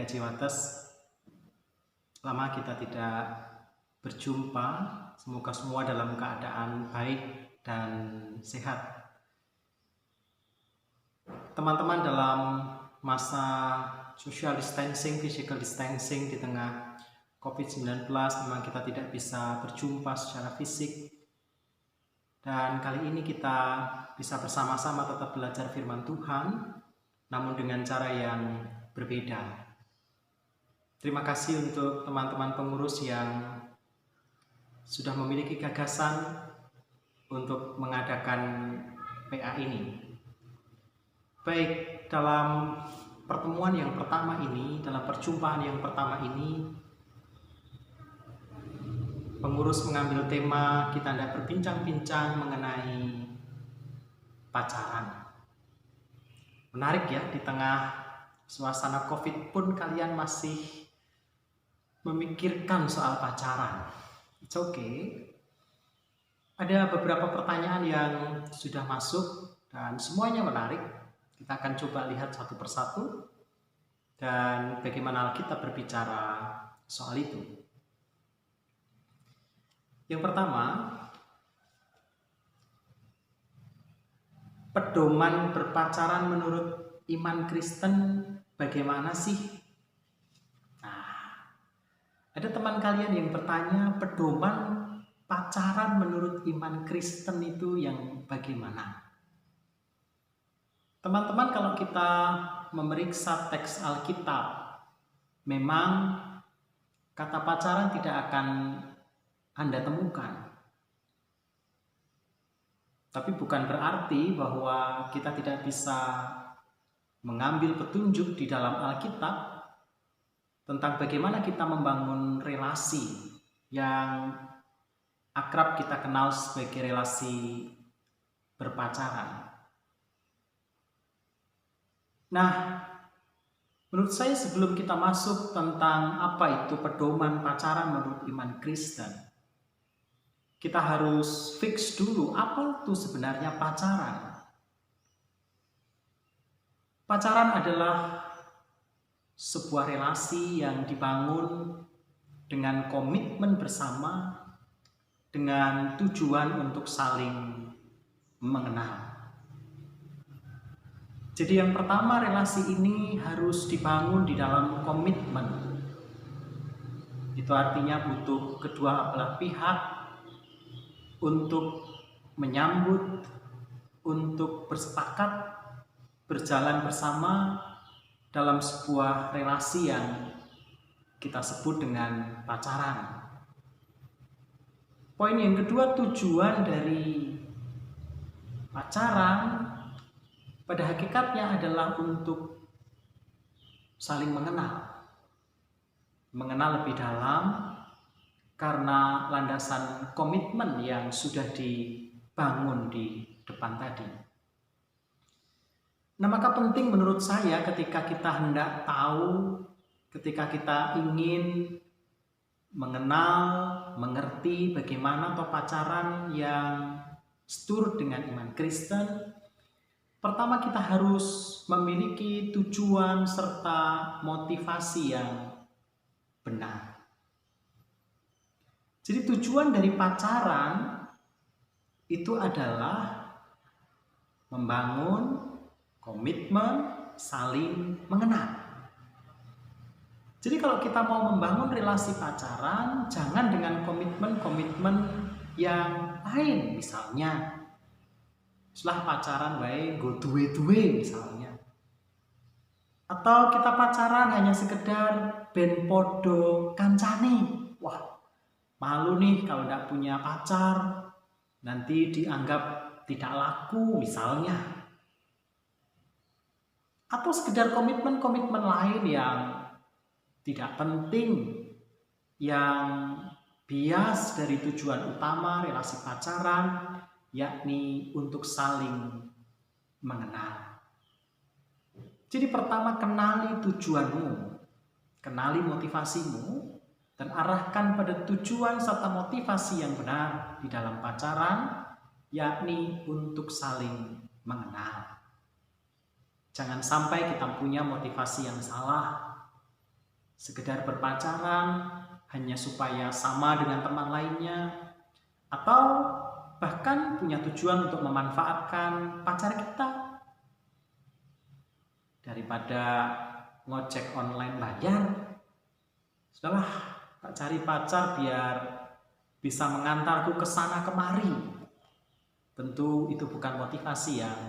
PKJ Wates. Lama kita tidak berjumpa. Semoga semua dalam keadaan baik dan sehat. Teman-teman, dalam masa social distancing, physical distancing di tengah COVID-19, memang kita tidak bisa berjumpa secara fisik. Dan kali ini kita bisa bersama-sama tetap belajar firman Tuhan, namun dengan cara yang berbeda. Terima kasih untuk teman-teman pengurus yang sudah memiliki gagasan untuk mengadakan PA ini. Baik, dalam pertemuan yang pertama ini, dalam perjumpaan yang pertama ini, pengurus mengambil tema kita hendak berbincang-bincang mengenai pacaran. Menarik ya, di tengah suasana COVID pun kalian masih memikirkan soal pacaran. It's okay. Ada beberapa pertanyaan yang sudah masuk dan semuanya menarik. Kita akan coba lihat satu persatu dan bagaimana Alkitab berbicara soal itu. Yang pertama, pedoman berpacaran menurut iman Kristen bagaimana sih? Nah, ada teman kalian yang bertanya, pedoman pacaran menurut iman Kristen itu yang bagaimana? Teman-teman, kalau kita memeriksa teks Alkitab, memang kata pacaran tidak akan Anda temukan. Tapi bukan berarti bahwa kita tidak bisa mengambil petunjuk di dalam Alkitab tentang bagaimana kita membangun relasi yang akrab kita kenal sebagai relasi berpacaran. Nah, menurut saya sebelum kita masuk tentang apa itu pedoman pacaran menurut iman Kristen, kita harus fix dulu apa itu sebenarnya pacaran. Pacaran adalah sebuah relasi yang dibangun dengan komitmen bersama, dengan tujuan untuk saling mengenal. Jadi yang pertama, relasi ini harus dibangun di dalam komitmen. Itu artinya butuh kedua belah pihak untuk menyambut, untuk bersepakat, berjalan bersama dalam sebuah relasi yang kita sebut dengan pacaran. Poin yang kedua, tujuan dari pacaran pada hakikatnya adalah untuk saling mengenal. Mengenal lebih dalam karena landasan komitmen yang sudah dibangun di depan tadi. Nah, maka penting menurut saya ketika kita hendak tahu, ketika kita ingin mengenal, mengerti bagaimana atau pacaran yang seturut dengan iman Kristen, pertama kita harus memiliki tujuan serta motivasi yang benar. Jadi tujuan dari pacaran itu adalah membangun komitmen saling mengenal. Jadi kalau kita mau membangun relasi pacaran, jangan dengan komitmen-komitmen yang lain. Misalnya, setelah pacaran wae go duwe-duwe misalnya. Atau kita pacaran hanya sekedar ben podo kancane. Wah, malu nih kalau tidak punya pacar, nanti dianggap tidak laku misalnya. Atau sekedar komitmen-komitmen lain yang tidak penting, yang bias dari tujuan utama relasi pacaran, yakni untuk saling mengenal. Jadi pertama, kenali tujuanmu, kenali motivasimu, dan arahkan pada tujuan serta motivasi yang benar di dalam pacaran, yakni untuk saling mengenal. Jangan sampai kita punya motivasi yang salah, sekedar berpacaran hanya supaya sama dengan teman lainnya, atau bahkan punya tujuan untuk memanfaatkan pacar kita. Daripada ngojek online bayar, sudahlah tak cari pacar biar bisa mengantarku ke sana kemari. Tentu itu bukan motivasi yang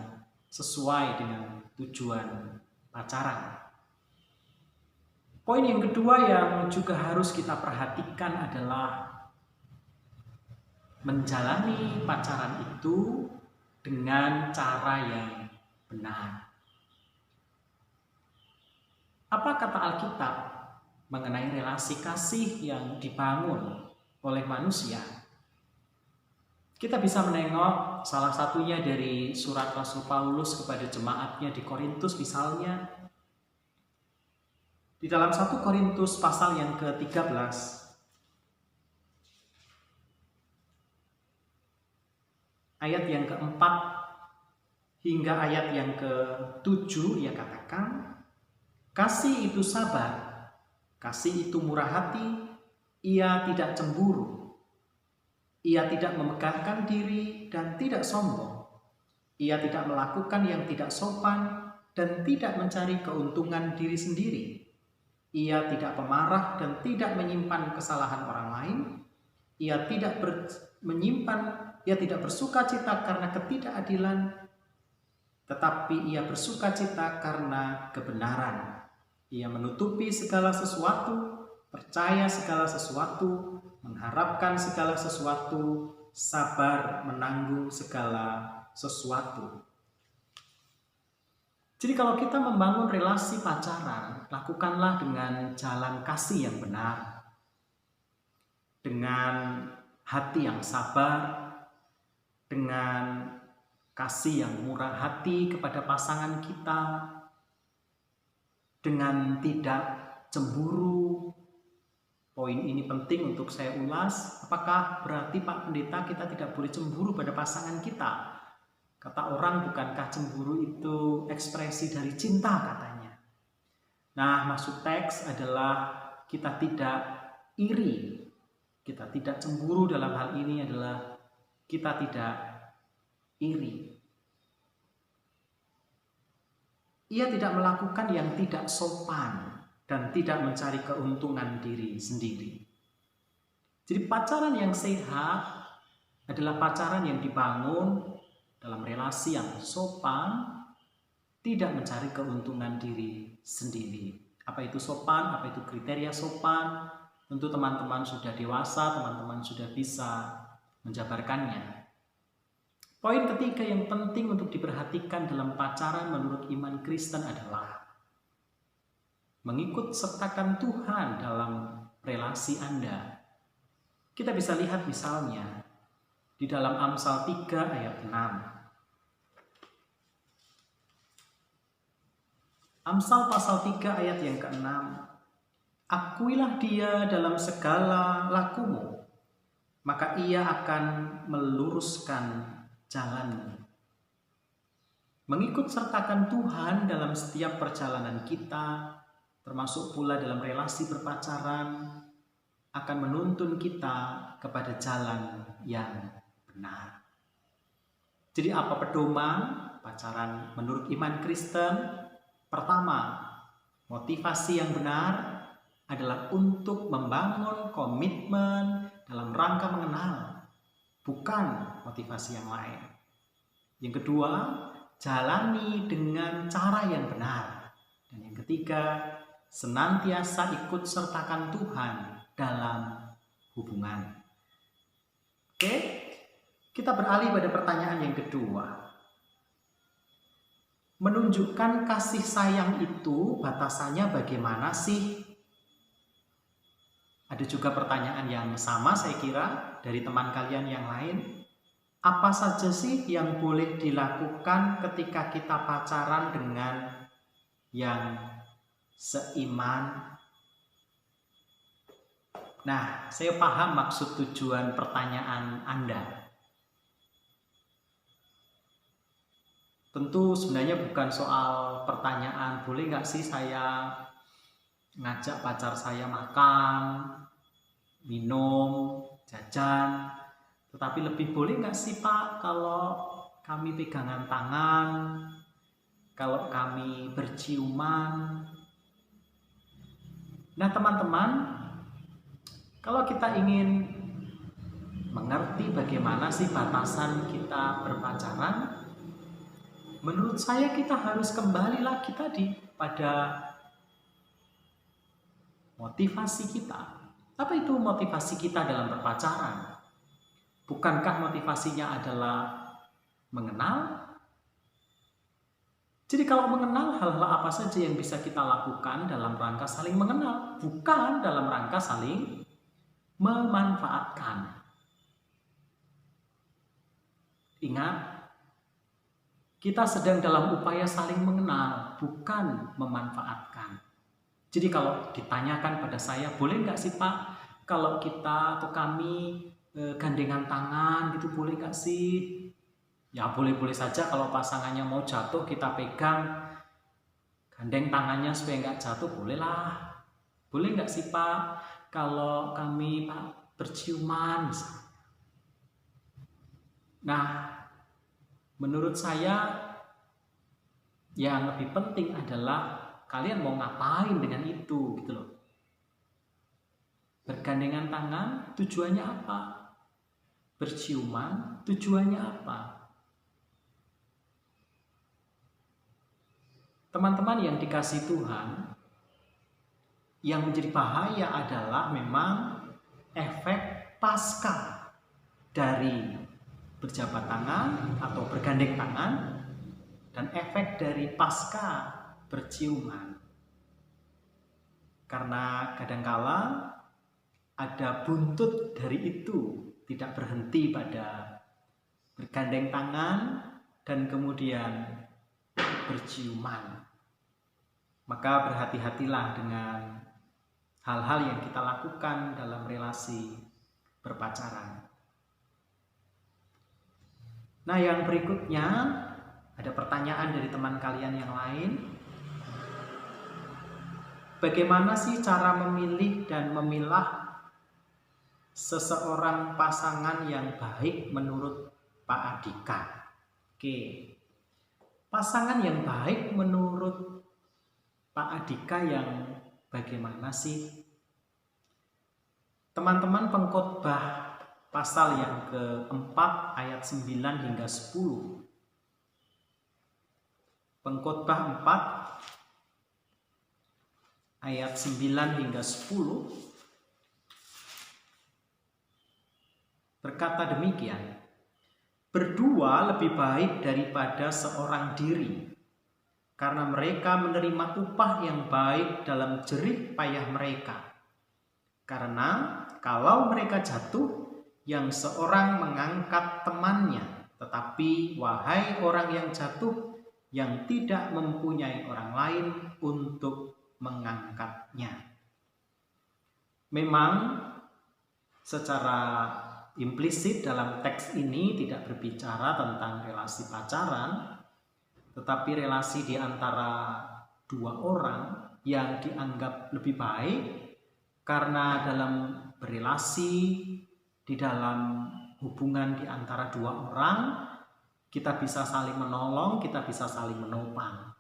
sesuai dengan tujuan pacaran. Poin yang kedua yang juga harus kita perhatikan adalah menjalani pacaran itu dengan cara yang benar. Apa kata Alkitab mengenai relasi kasih yang dibangun oleh manusia? Kita bisa menengok salah satunya dari surat Rasul Paulus kepada jemaatnya di Korintus misalnya. Di dalam 1 Korintus pasal yang ke-13, ayat yang ke-4 hingga ayat yang ke-7, ia katakan, kasih itu sabar, kasih itu murah hati, ia tidak cemburu, ia tidak memegahkan diri dan tidak sombong, ia tidak melakukan yang tidak sopan dan tidak mencari keuntungan diri sendiri. Ia tidak pemarah dan tidak menyimpan kesalahan orang lain. Ia tidak bersuka cita karena ketidakadilan, tetapi ia bersuka cita karena kebenaran. Ia menutupi segala sesuatu, percaya segala sesuatu, mengharapkan segala sesuatu, sabar menanggung segala sesuatu. Jadi kalau kita membangun relasi pacaran, lakukanlah dengan jalan kasih yang benar, dengan hati yang sabar, dengan kasih yang murah hati kepada pasangan kita, dengan tidak cemburu. Poin ini penting untuk saya ulas. Apakah berarti Pak Pendeta kita tidak boleh cemburu pada pasangan kita? Kata orang, bukankah cemburu itu ekspresi dari cinta katanya. Nah, maksud teks adalah kita tidak iri. Kita tidak cemburu dalam hal ini adalah kita tidak iri. Ia tidak melakukan yang tidak sopan dan tidak mencari keuntungan diri sendiri. Jadi pacaran yang sehat adalah pacaran yang dibangun dalam relasi yang sopan, tidak mencari keuntungan diri sendiri. Apa itu sopan? Apa itu kriteria sopan? Tentu teman-teman sudah dewasa, teman-teman sudah bisa menjabarkannya. Poin ketiga yang penting untuk diperhatikan dalam pacaran menurut iman Kristen adalah mengikut sertakan Tuhan dalam relasi Anda. Kita bisa lihat misalnya di dalam Amsal 3 ayat 6. Amsal pasal 3 ayat yang ke-6. Akuilah dia dalam segala lakumu, maka ia akan meluruskan jalanmu. Mengikut sertakan Tuhan dalam setiap perjalanan kita, termasuk pula dalam relasi berpacaran, akan menuntun kita kepada jalan yang benar. Jadi apa pedoman pacaran menurut iman Kristen? Pertama, motivasi yang benar adalah untuk membangun komitmen dalam rangka mengenal, bukan motivasi yang lain. Yang kedua, jalani dengan cara yang benar. Dan yang ketiga, senantiasa ikut sertakan Tuhan dalam hubungan. Oke, kita beralih pada pertanyaan yang kedua. Menunjukkan kasih sayang itu batasannya bagaimana sih? Ada juga pertanyaan yang sama saya kira dari teman kalian yang lain. Apa saja sih yang boleh dilakukan ketika kita pacaran dengan yang seiman? Nah, saya paham maksud tujuan pertanyaan Anda. Tentu sebenarnya bukan soal pertanyaan boleh nggak sih saya ngajak pacar saya makan, minum, jajan. Tetapi lebih boleh nggak sih Pak kalau kami pegangan tangan, kalau kami berciuman? Nah teman-teman, kalau kita ingin mengerti bagaimana sih batasan kita berpacaran, menurut saya kita harus kembali lagi tadi pada motivasi kita. Apa itu motivasi kita dalam berpacaran? Bukankah motivasinya adalah mengenal? Jadi kalau mengenal, hal-hal apa saja yang bisa kita lakukan dalam rangka saling mengenal, bukan dalam rangka saling memanfaatkan. Ingat, kita sedang dalam upaya saling mengenal, bukan memanfaatkan. Jadi kalau ditanyakan pada saya, boleh nggak sih Pak, kalau kita atau kami gandengan tangan gitu, boleh nggak sih? Ya boleh-boleh saja kalau pasangannya mau jatuh, kita pegang, gandeng tangannya supaya nggak jatuh, bolehlah. Boleh nggak sih Pak, kalau kami Pak berciuman misalnya. Nah, menurut saya yang lebih penting adalah kalian mau ngapain dengan itu gitu loh. Bergandengan tangan tujuannya apa? Berciuman tujuannya apa? Teman-teman yang dikasih Tuhan, yang menjadi bahaya adalah memang efek pasca dari berjabat tangan atau bergandeng tangan, dan efek dari pasca berciuman. Karena kadangkala ada buntut dari itu, tidak berhenti pada bergandeng tangan dan kemudian berciuman. Maka berhati-hatilah dengan hal-hal yang kita lakukan dalam relasi berpacaran. Nah, yang berikutnya ada pertanyaan dari teman kalian yang lain. Bagaimana sih cara memilih dan memilah seseorang pasangan yang baik menurut Pak Andika? Oke, pasangan yang baik menurut Pak Andika yang bagaimana sih? Teman-teman, Pengkhotbah pasal yang keempat ayat 9 hingga 10. Pengkhotbah 4 ayat 9 hingga 10 berkata demikian, berdua lebih baik daripada seorang diri, karena mereka menerima upah yang baik dalam jerih payah mereka. Karena kalau mereka jatuh, yang seorang mengangkat temannya, tetapi wahai orang yang jatuh, yang tidak mempunyai orang lain untuk mengangkatnya. Memang secara implisit dalam teks ini tidak berbicara tentang relasi pacaran, tetapi relasi di antara dua orang yang dianggap lebih baik karena dalam berelasi, di dalam hubungan di antara dua orang, kita bisa saling menolong, kita bisa saling menopang.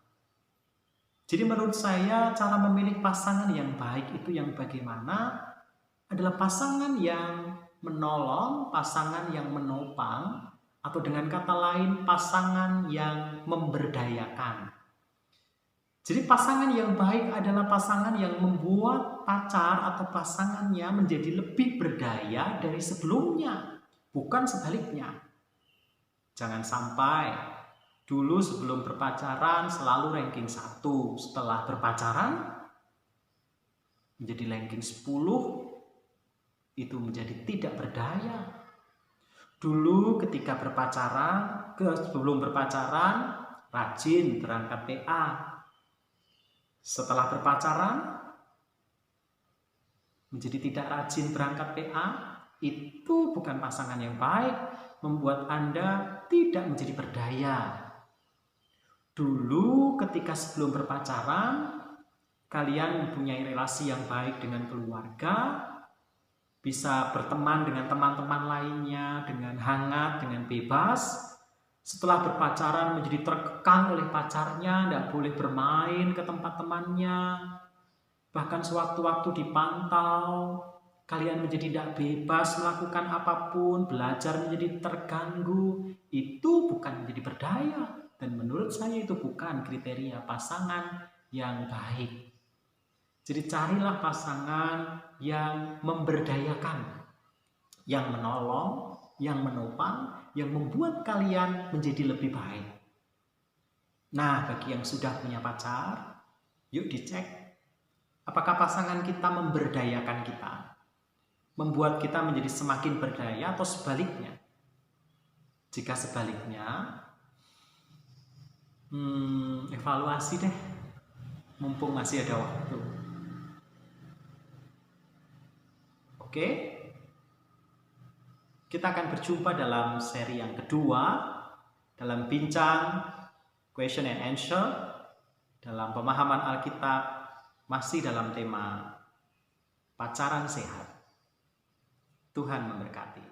Jadi menurut saya cara memilih pasangan yang baik itu yang bagaimana adalah pasangan yang menolong, pasangan yang menopang, atau dengan kata lain pasangan yang memberdayakan. Jadi pasangan yang baik adalah pasangan yang membuat pacar atau pasangannya menjadi lebih berdaya dari sebelumnya, bukan sebaliknya. Jangan sampai dulu sebelum berpacaran selalu ranking 1, setelah berpacaran menjadi ranking 10, itu menjadi tidak berdaya. Dulu ketika berpacaran, sebelum berpacaran rajin berangkat PA. Setelah berpacaran menjadi tidak rajin berangkat PA, itu bukan pasangan yang baik, membuat Anda tidak menjadi berdaya. Dulu ketika sebelum berpacaran, kalian mempunyai relasi yang baik dengan keluarga, bisa berteman dengan teman-teman lainnya dengan hangat, dengan bebas. Setelah berpacaran menjadi terkekang oleh pacarnya, tidak boleh bermain ke tempat temannya, bahkan sewaktu-waktu dipantau, kalian menjadi tidak bebas melakukan apapun, belajar menjadi terganggu. Itu bukan menjadi berdaya, dan menurut saya itu bukan kriteria pasangan yang baik. Jadi carilah pasangan yang memberdayakan, yang menolong, yang menopang, yang membuat kalian menjadi lebih baik. Nah, bagi yang sudah punya pacar, yuk dicek apakah pasangan kita memberdayakan kita, membuat kita menjadi semakin berdaya, atau sebaliknya. Jika sebaliknya, evaluasi deh, mumpung masih ada waktu. Oke? Kita akan berjumpa dalam seri yang kedua, dalam bincang question and answer, dalam pemahaman Alkitab, masih dalam tema pacaran sehat. Tuhan memberkati.